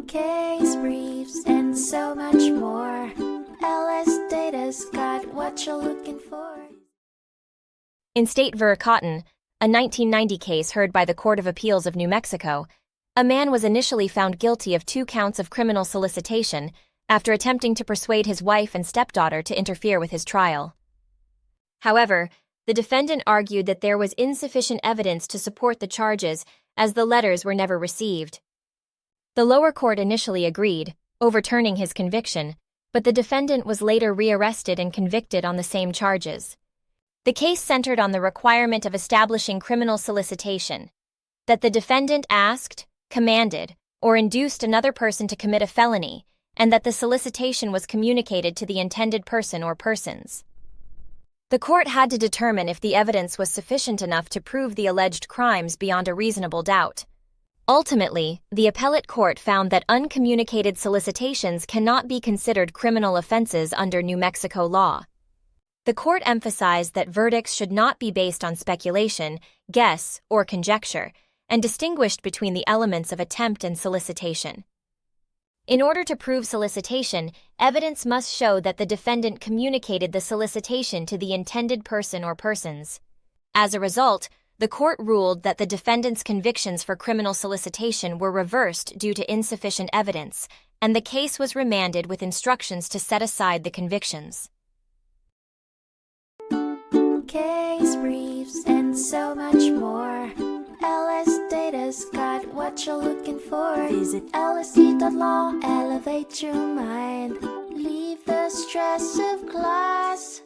case briefs, and so much more. LSData's got what you're looking for. In State v. Cotton, a 1990 case heard by the Court of Appeals of New Mexico, a man was initially found guilty of 2 counts of criminal solicitation after attempting to persuade his wife and stepdaughter to interfere with his trial. However, the defendant argued that there was insufficient evidence to support the charges as the letters were never received. The lower court initially agreed, overturning his conviction, but the defendant was later rearrested and convicted on the same charges. The case centered on the requirement of establishing criminal solicitation, that the defendant asked, commanded, or induced another person to commit a felony, and that the solicitation was communicated to the intended person or persons. The court had to determine if the evidence was sufficient enough to prove the alleged crimes beyond a reasonable doubt. Ultimately, the appellate court found that uncommunicated solicitations cannot be considered criminal offenses under New Mexico law. The court emphasized that verdicts should not be based on speculation, guess, or conjecture, and distinguished between the elements of attempt and solicitation. In order to prove solicitation, evidence must show that the defendant communicated the solicitation to the intended person or persons. As a result, the court ruled that the defendant's convictions for criminal solicitation were reversed due to insufficient evidence, and the case was remanded with instructions to set aside the convictions. Case briefs, and so much more. LSData's got what you're looking for. Visit lsd.law, elevate your mind. Leave the stress of class.